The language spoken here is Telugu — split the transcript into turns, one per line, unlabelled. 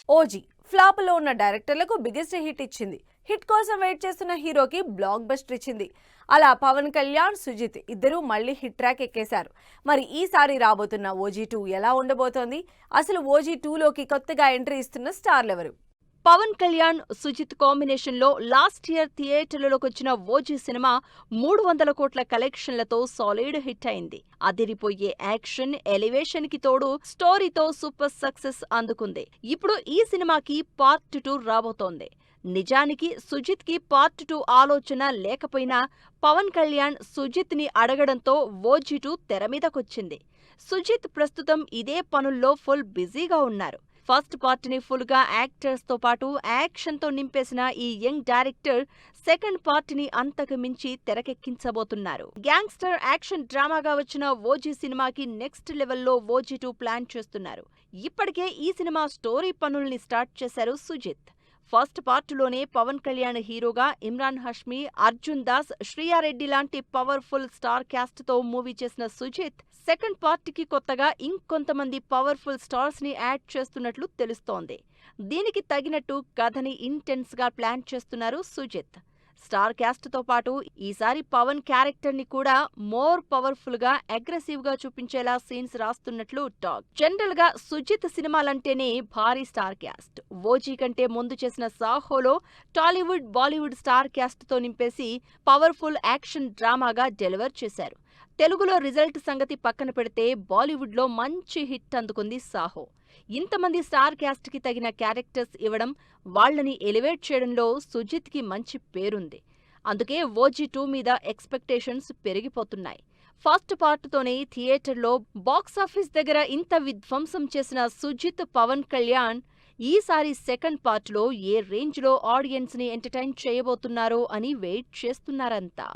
ఓజీ ఫ్లాప్ లో ఉన్న డైరెక్టర్లకు బిగ్గెస్ట్ హిట్ ఇచ్చింది. హిట్ కోసం వెయిట్ చేస్తున్న హీరోకి బ్లాక్ బస్టర్ ఇచ్చింది. అలా పవన్ కళ్యాణ్, సుజిత్ ఇద్దరూ మళ్ళీ హిట్ ట్రాక్ ఎక్కేశారు. మరి ఈసారి రాబోతున్న ఓజీ 2 ఎలా ఉండబోతోంది? అసలు ఓజీ 2లోకి కొత్తగా ఎంట్రీ ఇస్తున్న స్టార్లెవరు?
పవన్ కళ్యాణ్, సుజిత్ కాంబినేషన్లో లాస్ట్ ఇయర్ థియేటర్లలోకొచ్చిన ఓజీ సినిమా 300 కోట్ల కలెక్షన్లతో సాలిడ్ హిట్ అయింది. అదిరిపోయే యాక్షన్, ఎలివేషన్ కి తోడు స్టోరీతో సూపర్ సక్సెస్ అందుకుంది. ఇప్పుడు ఈ సినిమాకి పార్ట్ 2 రాబోతోంది. నిజానికి సుజిత్ కి పార్ట్ 2 ఆలోచన లేకపోయినా పవన్ కళ్యాణ్ సుజిత్ ని అడగడంతో ఓజీ 2 తెరమీదకొచ్చింది. సుజిత్ ప్రస్తుతం ఇదే పనుల్లో ఫుల్ బిజీగా ఉన్నారు. ఫస్ట్ పార్ట్ ని ఫుల్ గా యాక్టర్స్ తో పాటు యాక్షన్ తో నింపేసిన ఈ యంగ్ డైరెక్టర్ సెకండ్ పార్ట్ ని అంతకు మించి తెరకెక్కించబోతున్నారు. గ్యాంగ్స్టర్ యాక్షన్ డ్రామాగా వచ్చిన ఓజీ సినిమాకి నెక్స్ట్ లెవెల్లో ఓజీ 2 ప్లాన్ చేస్తున్నారు. ఇప్పటికే ఈ సినిమా స్టోరీ పనుల్ని స్టార్ట్ చేశారు సుజిత్. ఫస్ట్ పార్టులోనే పవన్ కళ్యాణ్ హీరోగా ఇమ్రాన్ హష్మీ, అర్జున్ దాస్, శ్రీయారెడ్డి లాంటి పవర్ఫుల్ స్టార్ క్యాస్ట్ తో మూవీ చేసిన సుజిత్ సెకండ్ పార్ట్కి కొత్తగా ఇంకొంతమంది పవర్ఫుల్ స్టార్స్ ని యాడ్ చేస్తున్నట్లు తెలుస్తోంది. దీనికి తగినట్టు కథని ఇంటెన్స్ గా ప్లాన్ చేస్తున్నారు సుజిత్. స్టార్ క్యాస్ట్ తో పాటు ఈసారి పవన్ క్యారెక్టర్ ని కూడా మోర్ పవర్ఫుల్ గా, అగ్రెసివ్ గా చూపించేలా సీన్స్ రాస్తున్నట్లు టాక్. జనరల్ గా సుజిత్ సినిమాలంటేనే భారీ స్టార్ క్యాస్ట్. ఓజీ కంటే ముందు చేసిన సాహోలో టాలీవుడ్, బాలీవుడ్ స్టార్ క్యాస్ట్ తో నింపేసి పవర్ఫుల్ యాక్షన్ డ్రామాగా డెలివర్ చేశారు. తెలుగులో రిజల్ట్ సంగతి పక్కన పెడితే బాలీవుడ్ లో మంచి హిట్ అందుకుంది సాహో. ఇంతమంది స్టార్ క్యాస్ట్ కి తగిన క్యారెక్టర్స్ ఇవ్వడం, వాళ్లని ఎలివేట్ చేయడంలో సుజిత్ కి మంచి పేరుంది. అందుకే ఓజీ 2 మీద ఎక్స్పెక్టేషన్స్ పెరిగిపోతున్నాయి. ఫస్ట్ పార్ట్తోనే థియేటర్లో బాక్సాఫీస్ దగ్గర ఇంత విధ్వంసం చేసిన సుజిత్, పవన్ కళ్యాణ్ ఈసారి సెకండ్ పార్ట్లో ఏ రేంజ్లో ఆడియన్స్ ని ఎంటర్టైన్ చేయబోతున్నారో అని వెయిట్ చేస్తున్నారంతా.